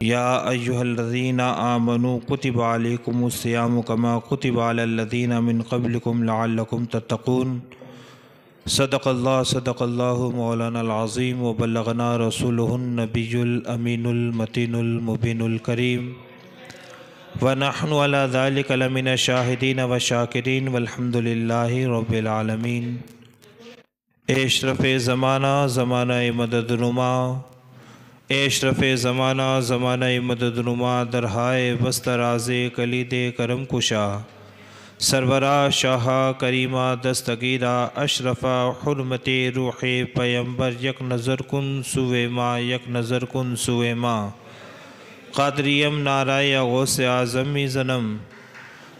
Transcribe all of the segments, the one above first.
یا ایہا الذین آمنوا کتب علیکم الصیام کما کتب علی الذین من قبلکم لعلکم تتقون۔ صدق اللہ مولانا العظیم وبلغنا رسولہ النبی الامین المتین المبین الکریم ونحن علی ذلک لمن الشاہدین والشاکرین والحمد للہ رب العالمین۔ اے اشرف زمانہ زمانہ مدد نما، اے اشرف زمانہ زمانہ مدد نما، درہائے بستراز کلید کرم کشا، سرورہ شاہ کریمہ دستگیرہ اشرفہ حرمت روح پیمبر، یک نظر کن سوئے ماں، یک نظر کن سوئے ماں۔ قادریم نعرہ غوث اعظم می زنم،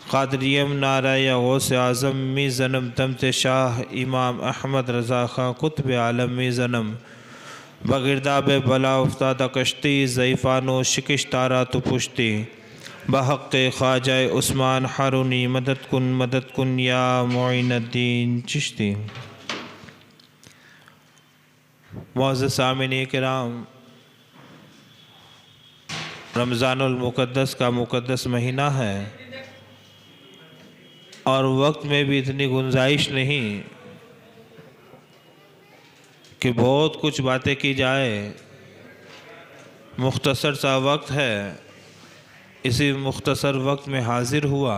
قادریم نعرہ غوث اعظم می زنم، تمت شاہ امام احمد رضا خان قطب عالم می زنم۔ بگرداب بلا افتادہ کشتی، ضعیفانو شکشتارا تو پشتی، بحق خواجہ عثمان ہارونی مدد کن یا معین الدین چشتی۔ معزز سامعین کرام، رمضان المقدس کا مقدس مہینہ ہے اور وقت میں بھی اتنی گنجائش نہیں کہ بہت کچھ باتیں کی جائے، مختصر سا وقت ہے، اسی مختصر وقت میں حاضر ہوا،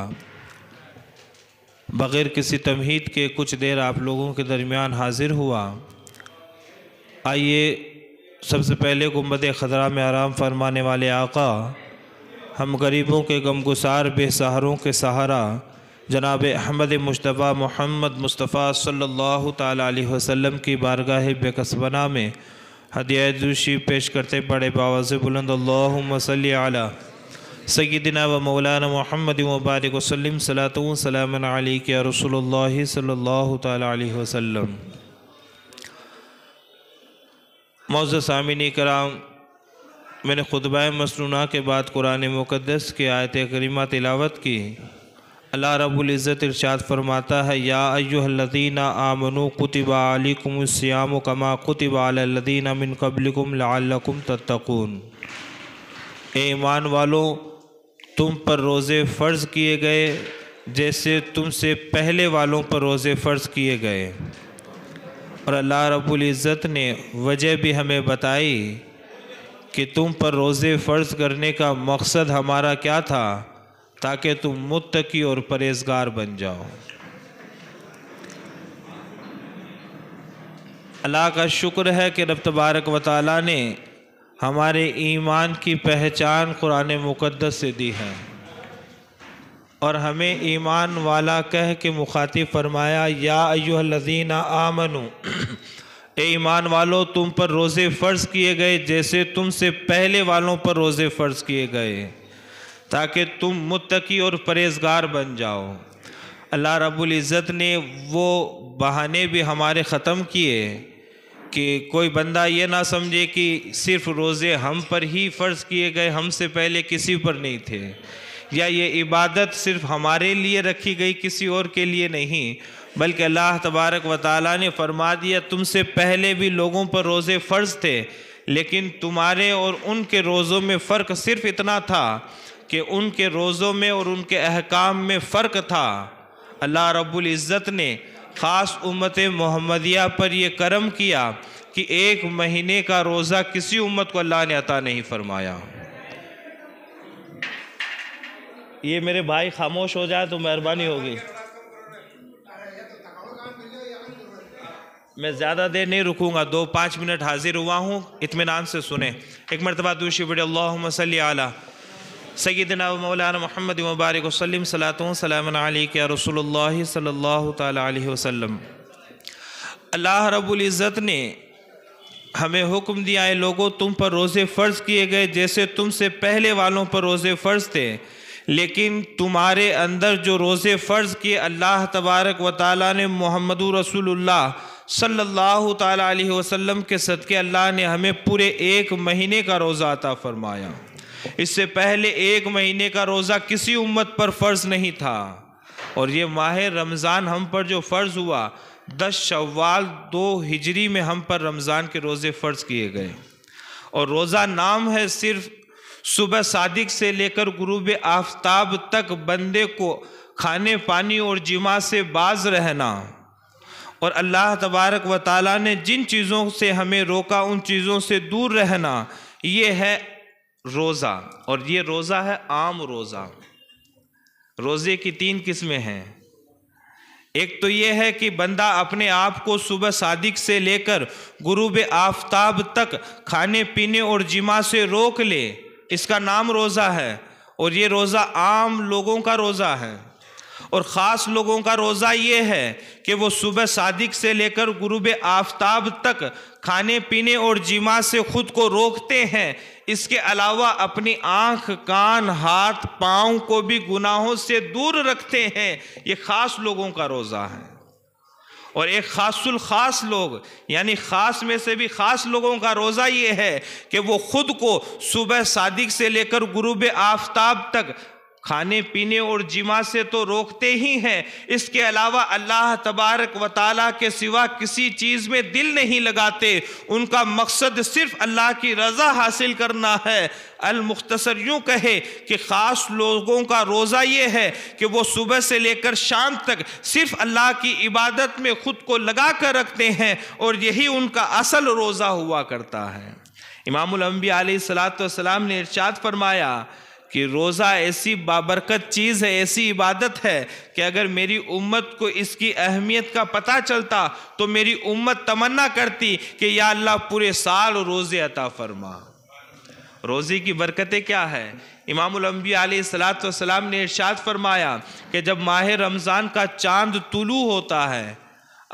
بغیر کسی تمہید کے کچھ دیر آپ لوگوں کے درمیان حاضر ہوا۔ آئیے سب سے پہلے گنبد خضرا میں آرام فرمانے والے آقا، ہم غریبوں کے غمگسار بے سہاروں کے سہارا جناب احمد مجتبیٰ محمد مصطفیٰ صلی اللہ تعالیٰ علیہ وسلم کی بارگاہ بے کسبنا میں ہدیہ دوشی پیش کرتے بڑے باواز بلند اللہم صلی علی سیدنا و مولانا محمد مبارک وسلم، صلاۃ و سلام علیک یا رسول اللہ صلی اللہ تعالیٰ علیہ وسلم۔ معزز سامعین کرام، میں نے خطبہ مسنونہ کے بعد قرآن مقدس کی آیت کریمہ تلاوت کی۔ اللہ رب العزت ارشاد فرماتا ہے، یا ایہا الذین آمنوا کتب علیکم الصیام کما کتب علی الذین من قبلکم لعلکم تتقون۔ اے ایمان والو، تم پر روزے فرض کیے گئے جیسے تم سے پہلے والوں پر روزے فرض کیے گئے۔ اور اللہ رب العزت نے وجہ بھی ہمیں بتائی کہ تم پر روزے فرض کرنے کا مقصد ہمارا کیا تھا، تاکہ تم متقی اور پرہیزگار بن جاؤ۔ اللہ کا شکر ہے کہ رب تبارک و تعالیٰ نے ہمارے ایمان کی پہچان قرآن مقدس سے دی ہے اور ہمیں ایمان والا کہہ کے مخاطب فرمایا، یا ایہا الذین آمنوا، اے ایمان والو، تم پر روزے فرض کیے گئے جیسے تم سے پہلے والوں پر روزے فرض کیے گئے، تاکہ تم متقی اور پرہیزگار بن جاؤ۔ اللہ رب العزت نے وہ بہانے بھی ہمارے ختم کیے کہ کوئی بندہ یہ نہ سمجھے کہ صرف روزے ہم پر ہی فرض کیے گئے، ہم سے پہلے کسی پر نہیں تھے، یا یہ عبادت صرف ہمارے لیے رکھی گئی، کسی اور کے لیے نہیں، بلکہ اللہ تبارک و تعالیٰ نے فرما دیا تم سے پہلے بھی لوگوں پر روزے فرض تھے، لیکن تمہارے اور ان کے روزوں میں فرق صرف اتنا تھا کہ ان کے روزوں میں اور ان کے احکام میں فرق تھا۔ اللہ رب العزت نے خاص امت محمدیہ پر یہ کرم کیا کہ ایک مہینے کا روزہ کسی امت کو اللہ نے عطا نہیں فرمایا۔ یہ میرے بھائی خاموش ہو جائے تو مہربانی ہوگی، میں زیادہ دیر نہیں رکوں گا، 2-5 منٹ حاضر ہوا ہوں، اطمینان سے سنیں۔ ایک مرتبہ دوشی بڑی اللہم صلی علی سیدنا و مولانا محمد مبارک وسلم، صلاۃ و سلام علیک یا رسول اللہ صلی اللہ تعالیٰ علیہ وسلم۔ اللہ رب العزت نے ہمیں حکم دیا ہے، لوگوں تم پر روزے فرض کیے گئے جیسے تم سے پہلے والوں پر روزے فرض تھے، لیکن تمہارے اندر جو روزے فرض کیے اللہ تبارک و تعالیٰ نے محمد رسول اللہ صلی اللہ تعالیٰ علیہ وسلم کے صدقے اللہ نے ہمیں پورے 1 مہینے کا روزہ عطا فرمایا۔ اس سے پہلے 1 مہینے کا روزہ کسی امت پر فرض نہیں تھا، اور یہ ماہ رمضان ہم پر جو فرض ہوا 10 شوال 2 ہجری میں ہم پر رمضان کے روزے فرض کیے گئے، اور روزہ نام ہے صرف صبح صادق سے لے کر غروب آفتاب تک بندے کو کھانے پانی اور جماع سے باز رہنا، اور اللہ تبارک و تعالیٰ نے جن چیزوں سے ہمیں روکا ان چیزوں سے دور رہنا، یہ ہے روزہ۔ اور یہ روزہ ہے عام روزہ۔ روزے کی 3 قسمیں ہیں۔ ایک تو یہ ہے کہ بندہ اپنے آپ کو صبح صادق سے لے کر غروب آفتاب تک کھانے پینے اور جماع سے روک لے، اس کا نام روزہ ہے۔ اور یہ روزہ عام لوگوں کا روزہ ہے۔ اور خاص لوگوں کا روزہ یہ ہے کہ وہ صبح صادق سے لے کر غروب آفتاب تک کھانے پینے اور جماع سے خود کو روکتے ہیں، اس کے علاوہ اپنی آنکھ، کان، ہاتھ، پاؤں کو بھی گناہوں سے دور رکھتے ہیں۔ یہ خاص لوگوں کا روزہ ہے۔ اور ایک خاص الخاص لوگ، یعنی خاص میں سے بھی خاص لوگوں کا روزہ یہ ہے کہ وہ خود کو صبح صادق سے لے کر غروب آفتاب تک کھانے پینے اور جماع سے تو روکتے ہی ہیں، اس کے علاوہ اللہ تبارک و تعالیٰ کے سوا کسی چیز میں دل نہیں لگاتے۔ ان کا مقصد صرف اللہ کی رضا حاصل کرنا ہے۔ المختصر یوں کہے کہ خاص لوگوں کا روزہ یہ ہے کہ وہ صبح سے لے کر شام تک صرف اللہ کی عبادت میں خود کو لگا کر رکھتے ہیں، اور یہی ان کا اصل روزہ ہوا کرتا ہے۔ امام الانبیاء علیہ السلام نے ارشاد فرمایا کہ روزہ ایسی بابرکت چیز ہے، ایسی عبادت ہے کہ اگر میری امت کو اس کی اہمیت کا پتہ چلتا تو میری امت تمنا کرتی کہ یا اللہ پورے سال روزے عطا فرما۔ روزے کی برکتیں کیا ہے؟ امام الانبیاء علیہ السلام نے ارشاد فرمایا کہ جب ماہ رمضان کا چاند طلوع ہوتا ہے،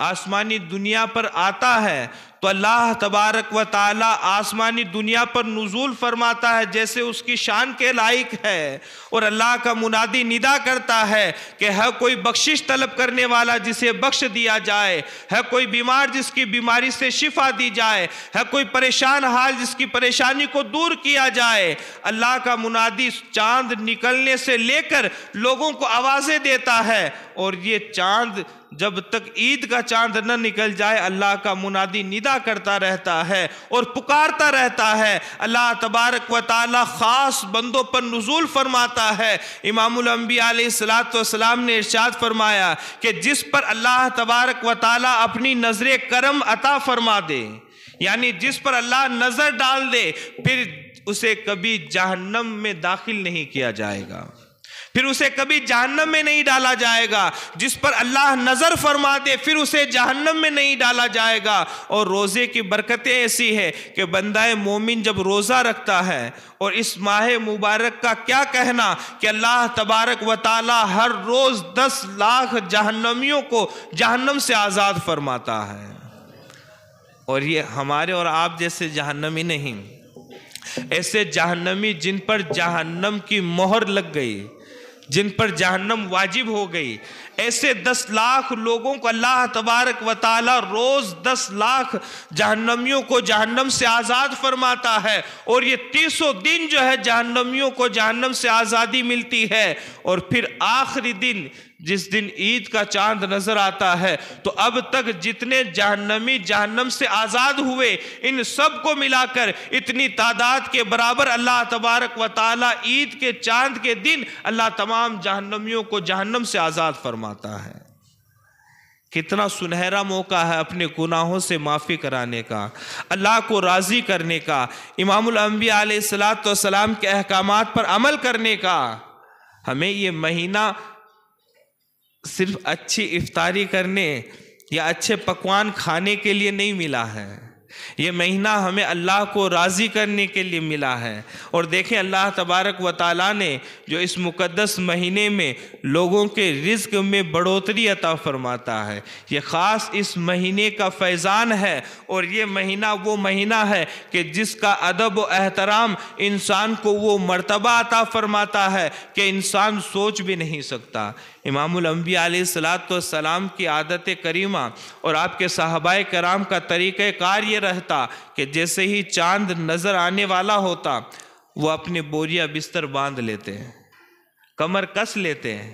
آسمانی دنیا پر آتا ہے، تو اللہ تبارک و تعالی آسمانی دنیا پر نزول فرماتا ہے جیسے اس کی شان کے لائق ہے، اور اللہ کا منادی ندا کرتا ہے کہ ہے کوئی بخشش طلب کرنے والا جسے بخش دیا جائے، ہے کوئی بیمار جس کی بیماری سے شفا دی جائے، ہے کوئی پریشان حال جس کی پریشانی کو دور کیا جائے۔ اللہ کا منادی چاند نکلنے سے لے کر لوگوں کو آوازیں دیتا ہے، اور یہ چاند جب تک عید کا چاند نہ نکل جائے اللہ کا منادی ندا کرتا رہتا ہے اور پکارتا رہتا ہے۔ اللہ تبارک و تعالی خاص بندوں پر نزول فرماتا ہے۔ امام الانبیاء علیہ السلام نے ارشاد فرمایا کہ جس پر اللہ تبارک و تعالی اپنی نظر کرم عطا فرما دے، یعنی جس پر اللہ نظر ڈال دے، پھر اسے کبھی جہنم میں داخل نہیں کیا جائے گا، پھر اسے کبھی جہنم میں نہیں ڈالا جائے گا۔ جس پر اللہ نظر فرما دے پھر اسے جہنم میں نہیں ڈالا جائے گا۔ اور روزے کی برکتیں ایسی ہے کہ بندہ مومن جب روزہ رکھتا ہے، اور اس ماہ مبارک کا کیا کہنا کہ اللہ تبارک و تعالی ہر روز 10 لاکھ جہنمیوں کو جہنم سے آزاد فرماتا ہے۔ اور یہ ہمارے اور آپ جیسے جہنمی نہیں، ایسے جہنمی جن پر جہنم کی مہر لگ گئی، جن پر جہنم واجب ہو گئی، ایسے 10 لاکھ لوگوں کو اللہ تبارک و تعالی روز 10 لاکھ جہنمیوں کو جہنم سے آزاد فرماتا ہے۔ اور یہ 300 دن جو ہے جہنمیوں کو جہنم سے آزادی ملتی ہے، اور پھر آخری دن جس دن عید کا چاند نظر آتا ہے تو اب تک جتنے جہنمی جہنم سے آزاد ہوئے ان سب کو ملا کر اتنی تعداد کے برابر اللہ تبارک و تعالی عید کے چاند کے دن اللہ تمام جہنمیوں کو جہنم سے آزاد فرماتا ہے۔ کتنا سنہرا موقع ہے اپنے گناہوں سے معافی کرانے کا، اللہ کو راضی کرنے کا، امام الانبیاء علیہ السلام کے احکامات پر عمل کرنے کا۔ ہمیں یہ مہینہ صرف اچھی افطاری کرنے یا اچھے پکوان کھانے کے لیے نہیں ملا ہے، یہ مہینہ ہمیں اللہ کو راضی کرنے کے لیے ملا ہے۔ اور دیکھیں اللہ تبارک و تعالیٰ نے جو اس مقدس مہینے میں لوگوں کے رزق میں بڑھوتری عطا فرماتا ہے، یہ خاص اس مہینے کا فیضان ہے۔ اور یہ مہینہ وہ مہینہ ہے کہ جس کا ادب و احترام انسان کو وہ مرتبہ عطا فرماتا ہے کہ انسان سوچ بھی نہیں سکتا۔ امام الانبیاء علیہ السلام کی عادت کریمہ اور آپ کے صحابہ کرام کا طریقہ کار یہ رہتا کہ جیسے ہی چاند نظر آنے والا ہوتا وہ اپنے بوریا بستر باندھ لیتے ہیں، کمر کس لیتے ہیں،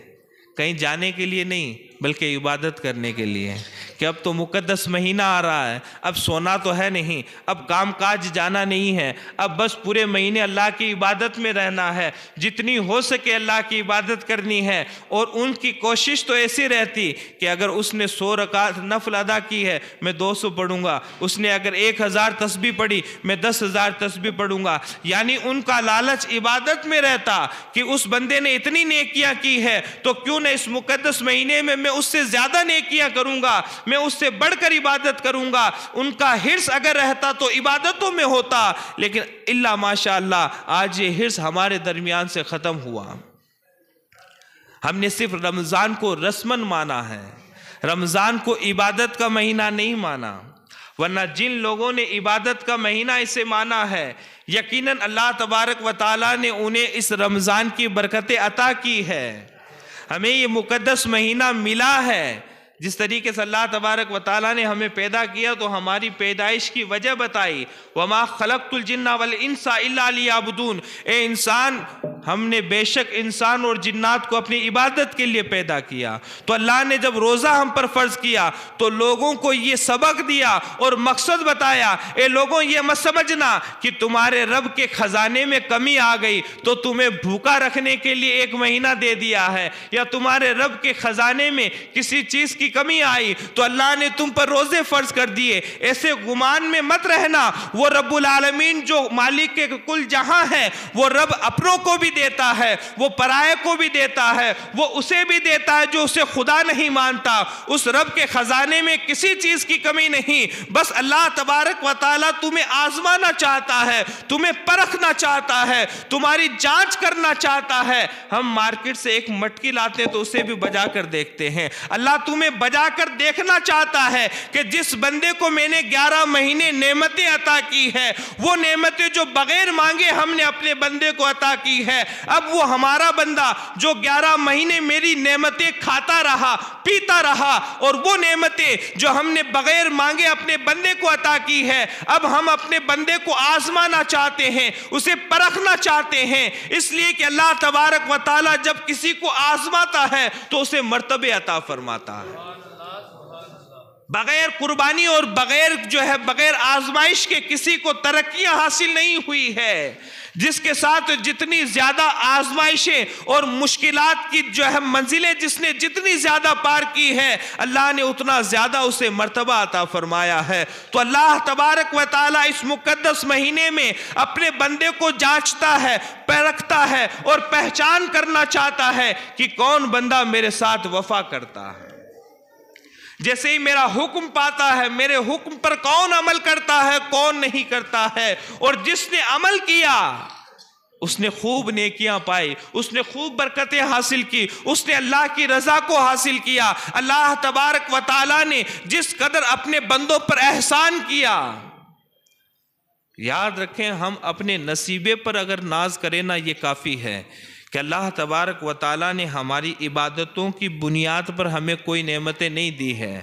کہیں جانے کے لیے نہیں بلکہ عبادت کرنے کے لیے، کہ اب تو مقدس مہینہ آ رہا ہے، اب سونا تو ہے نہیں، اب کام کاج جانا نہیں ہے، اب بس پورے مہینے اللہ کی عبادت میں رہنا ہے، جتنی ہو سکے اللہ کی عبادت کرنی ہے۔ اور ان کی کوشش تو ایسی رہتی کہ اگر اس نے 100 رکعت نفل ادا کی ہے میں 200 پڑھوں گا، اس نے اگر 1000 تسبیح پڑھی میں 10,000 تسبیح پڑھوں گا۔ یعنی ان کا لالچ عبادت میں رہتا کہ اس بندے نے اتنی نیکیاں کی ہے تو کیوں نہ اس مقدس مہینے میں اس سے زیادہ نیکیاں کروں گا، میں اس سے بڑھ کر عبادت کروں گا۔ ان کا حرص اگر رہتا تو عبادتوں میں ہوتا، لیکن اللہ ماشاء اللہ آج یہ حرص ہمارے درمیان سے ختم ہوا۔ ہم نے صرف رمضان کو رسماً مانا ہے، رمضان کو عبادت کا مہینہ نہیں مانا، ورنہ جن لوگوں نے عبادت کا مہینہ اسے مانا ہے یقیناً اللہ تبارک و تعالیٰ نے انہیں اس رمضان کی برکتیں عطا کی ہے۔ ہمیں یہ مقدس مہینہ ملا ہے، جس طریقے سے اللہ تبارک و تعالیٰ نے ہمیں پیدا کیا تو ہماری پیدائش کی وجہ بتائی، وَمَا خَلَقْتُ الْجِنَّ وَالْإِنسَ إِلَّا لِيَعْبُدُونَ، اے انسان ہم نے بے شک انسان اور جنات کو اپنی عبادت کے لیے پیدا کیا۔ تو اللہ نے جب روزہ ہم پر فرض کیا تو لوگوں کو یہ سبق دیا اور مقصد بتایا، اے لوگوں یہ مت سمجھنا کہ تمہارے رب کے خزانے میں کمی آ گئی تو تمہیں بھوکا رکھنے کے لیے 1 مہینہ دے دیا ہے، یا تمہارے رب کے خزانے میں کسی چیز کی کمی آئی تو اللہ نے تم پر روزے فرض کر دیے۔ ایسے گمان میں مت رہنا، وہ رب العالمین جو مالک کے کل جہاں ہے وہ رب اپنوں کو بھی دیتا ہے، وہ پرائے کو بھی دیتا ہے، وہ اسے بھی دیتا ہے جو اسے خدا نہیں مانتا۔ اس رب کے خزانے میں کسی چیز کی کمی نہیں، بس اللہ تبارک و تعالیٰ تمہیں آزمانا چاہتا ہے، تمہیں پرکھنا چاہتا ہے، تمہاری جانچ کرنا چاہتا ہے۔ ہم مارکیٹ سے ایک مٹکی لاتے تو اسے بھی بجا کر دیکھتے ہیں، اللہ تمہیں بجا کر دیکھنا چاہتا ہے کہ جس بندے کو میں نے 11 مہینے نعمتیں عطا کی ہے، وہ نعمتیں جو بغیر مانگے ہم نے اپنے بندے کو عطا کی ہے، اب وہ ہمارا بندہ جو 11 مہینے میری نعمتیں کھاتا رہا پیتا رہا، اور وہ نعمتیں جو ہم نے بغیر مانگے اپنے بندے کو عطا کی ہے، اب ہم اپنے بندے کو آزمانا چاہتے ہیں، اسے پرکھنا چاہتے ہیں۔ اس لیے کہ اللہ تبارک و تعالیٰ جب کسی کو آزماتا ہے تو اسے مرتبے عطا فرماتا ہے۔ بغیر قربانی اور بغیر آزمائش کے کسی کو ترقیاں حاصل نہیں ہوئی ہے۔ جس کے ساتھ جتنی زیادہ آزمائشیں اور مشکلات کی منزلیں جس نے جتنی زیادہ پار کی ہے، اللہ نے اتنا زیادہ اسے مرتبہ عطا فرمایا ہے۔ تو اللہ تبارک و تعالیٰ اس مقدس مہینے میں اپنے بندے کو جانچتا ہے، پرکھتا ہے اور پہچان کرنا چاہتا ہے کہ کون بندہ میرے ساتھ وفا کرتا ہے۔ جیسے ہی میرا حکم پاتا ہے، میرے حکم پر کون عمل کرتا ہے، کون نہیں کرتا ہے، اور جس نے عمل کیا اس نے خوب نیکیاں پائی، اس نے خوب برکتیں حاصل کی، اس نے اللہ کی رضا کو حاصل کیا۔ اللہ تبارک و تعالیٰ نے جس قدر اپنے بندوں پر احسان کیا، یاد رکھیں ہم اپنے نصیبے پر اگر ناز کریں نا یہ کافی ہے کہ اللہ تبارک و تعالیٰ نے ہماری عبادتوں کی بنیاد پر ہمیں کوئی نعمتیں نہیں دی ہے،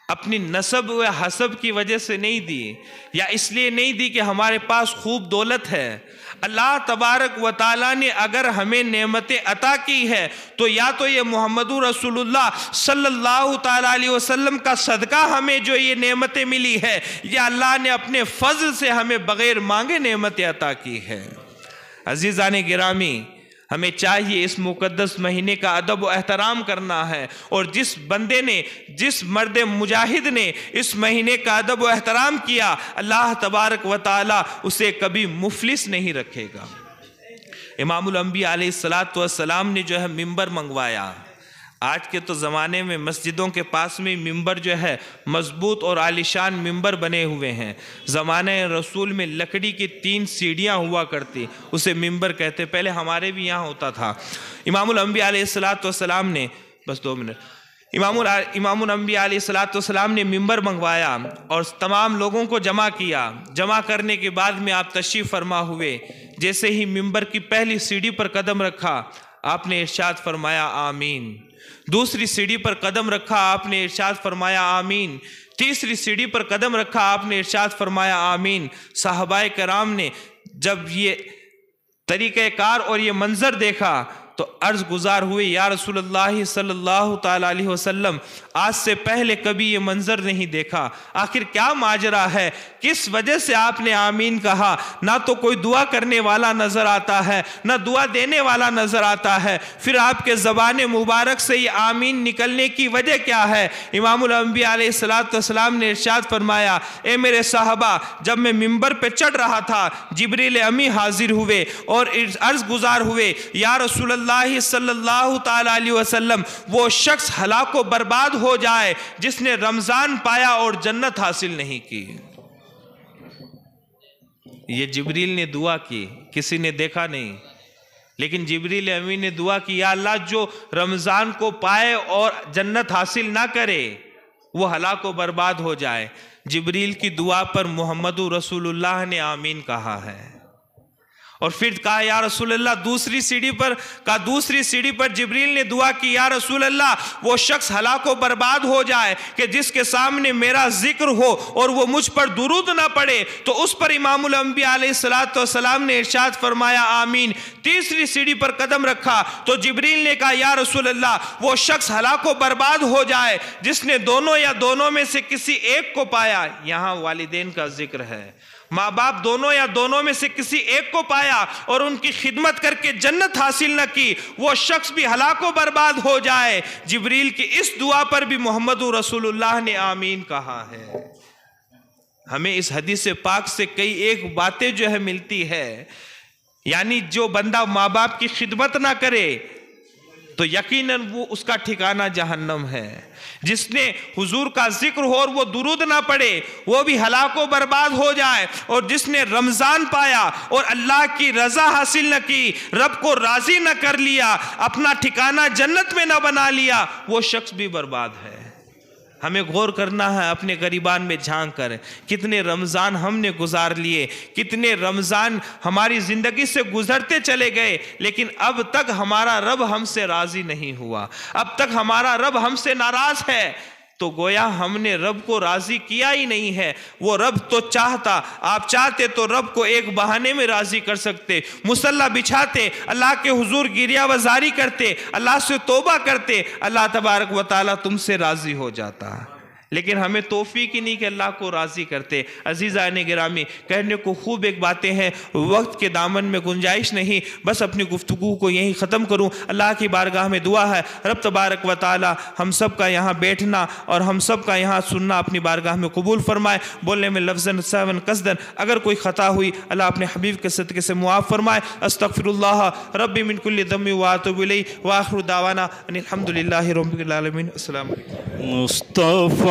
اپنی نسب و حسب کی وجہ سے نہیں دی، یا اس لیے نہیں دی کہ ہمارے پاس خوب دولت ہے۔ اللہ تبارک و تعالیٰ نے اگر ہمیں نعمتیں عطا کی ہے تو یا تو یہ محمد رسول اللہ صلی اللہ تعالیٰ علیہ وسلم کا صدقہ ہمیں جو یہ نعمتیں ملی ہے، یا اللہ نے اپنے فضل سے ہمیں بغیر مانگے نعمتیں عطا کی ہے۔ عزیزان گرامی، ہمیں چاہیے اس مقدس مہینے کا ادب و احترام کرنا ہے، اور جس بندے نے، جس مرد مجاہد نے اس مہینے کا ادب و احترام کیا، اللہ تبارک و تعالیٰ اسے کبھی مفلس نہیں رکھے گا۔ امام الانبیاء علیہ السلام نے جو ہے ممبر منگوایا۔ آج کے تو زمانے میں مسجدوں کے پاس میں ممبر جو ہے مضبوط اور عالیشان ممبر بنے ہوئے ہیں۔ زمانہ رسول میں لکڑی کی 3 سیڑھیاں ہوا کرتی، اسے ممبر کہتے، پہلے ہمارے بھی یہاں ہوتا تھا۔ امام الانبیاء علیہ السلام نے امام الانبیاء علیہ السلام نے ممبر منگوایا اور تمام لوگوں کو جمع کیا۔ جمع کرنے کے بعد میں آپ تشریف فرما ہوئے، جیسے ہی ممبر کی پہلی سیڑھی پر قدم رکھا آپ نے ارشاد فرمایا آمین، دوسری سیڑھی پر قدم رکھا آپ نے ارشاد فرمایا آمین، تیسری سیڑھی پر قدم رکھا آپ نے ارشاد فرمایا آمین۔ صحابہ کرام نے جب یہ طریقہ کار اور یہ منظر دیکھا تو عرض گزار ہوئے یا رسول اللہ صلی اللہ تعالیٰ علیہ وسلم آج سے پہلے کبھی یہ منظر نہیں دیکھا، آخر کیا ماجرا ہے، کس وجہ سے آپ نے آمین کہا؟ نہ تو کوئی دعا کرنے والا نظر آتا ہے نہ دعا دینے والا نظر آتا ہے، پھر آپ کے زبان مبارک سے یہ آمین نکلنے کی وجہ کیا ہے؟ امام الانبیاء علیہ السلام نے ارشاد فرمایا، اے میرے صحابہ، جب میں ممبر پہ چڑھ رہا تھا جبریل امی حاضر ہوئے اور عرض گزار ہوئے یا رسول اللہ صلی اللہ تعالیٰ علیہ وسلم وہ شخص ہلاک و برباد ہو جائے جس نے رمضان پایا اور جنت حاصل نہیں کی۔ یہ جبریل نے دعا کی، کسی نے دیکھا نہیں، لیکن جبریل امین نے دعا کی، یا اللہ جو رمضان کو پائے اور جنت حاصل نہ کرے وہ ہلاک و برباد ہو جائے۔ جبریل کی دعا پر محمد رسول اللہ نے آمین کہا ہے، اور پھر کہا یا رسول اللہ دوسری سیڑھی پر جبریل نے دعا کی، یا رسول اللہ وہ شخص ہلاک و برباد ہو جائے کہ جس کے سامنے میرا ذکر ہو اور وہ مجھ پر درود نہ پڑے، تو اس پر امام الانبیاء علیہ السلام نے ارشاد فرمایا آمین۔ تیسری سیڑھی پر قدم رکھا تو جبریل نے کہا یا رسول اللہ وہ شخص ہلاک و برباد ہو جائے جس نے دونوں یا دونوں میں سے کسی ایک کو پایا۔ یہاں والدین کا ذکر ہے، ماں باپ دونوں یا دونوں میں سے کسی ایک کو پایا اور ان کی خدمت کر کے جنت حاصل نہ کی، وہ شخص بھی ہلاک و برباد ہو جائے۔ جبریل کی اس دعا پر بھی محمد رسول اللہ نے آمین کہا ہے۔ ہمیں اس حدیث پاک سے کئی ایک باتیں جو ہے ملتی ہے، یعنی جو بندہ ماں باپ کی خدمت نہ کرے تو یقیناً وہ اس کا ٹھکانہ جہنم ہے۔ جس نے حضور کا ذکر ہو اور وہ درود نہ پڑے وہ بھی ہلاک و برباد ہو جائے، اور جس نے رمضان پایا اور اللہ کی رضا حاصل نہ کی، رب کو راضی نہ کر لیا، اپنا ٹھکانہ جنت میں نہ بنا لیا، وہ شخص بھی برباد ہے۔ ہمیں غور کرنا ہے اپنے غریبان میں جھانک کر، کتنے رمضان ہم نے گزار لیے، کتنے رمضان ہماری زندگی سے گزرتے چلے گئے، لیکن اب تک ہمارا رب ہم سے راضی نہیں ہوا، اب تک ہمارا رب ہم سے ناراض ہے۔ تو گویا ہم نے رب کو راضی کیا ہی نہیں ہے۔ وہ رب تو چاہتا، آپ چاہتے تو رب کو ایک بہانے میں راضی کر سکتے، مصلی بچھاتے، اللہ کے حضور گریہ وزاری کرتے، اللہ سے توبہ کرتے، اللہ تبارک و تعالیٰ تم سے راضی ہو جاتا۔ لیکن ہمیں توفیق ہی نہیں کہ اللہ کو راضی کرتے۔ عزیزان گرامی، کہنے کو خوب ایک باتیں ہیں، وقت کے دامن میں گنجائش نہیں، بس اپنی گفتگو کو یہیں ختم کروں۔ اللہ کی بارگاہ میں دعا ہے رب تبارک و تعالی ہم سب کا یہاں بیٹھنا اور ہم سب کا یہاں سننا اپنی بارگاہ میں قبول فرمائے۔ بولنے میں لفظاً سہواً قصداً اگر کوئی خطا ہوئی اللہ اپنے حبیب کے صدقے سے معاف فرمائے۔ استغفر اللہ ربی من کل ذنب واتوب الیہ، وآخر دعوانا ان الحمد للہ رب العالمین۔ السلام علیکم۔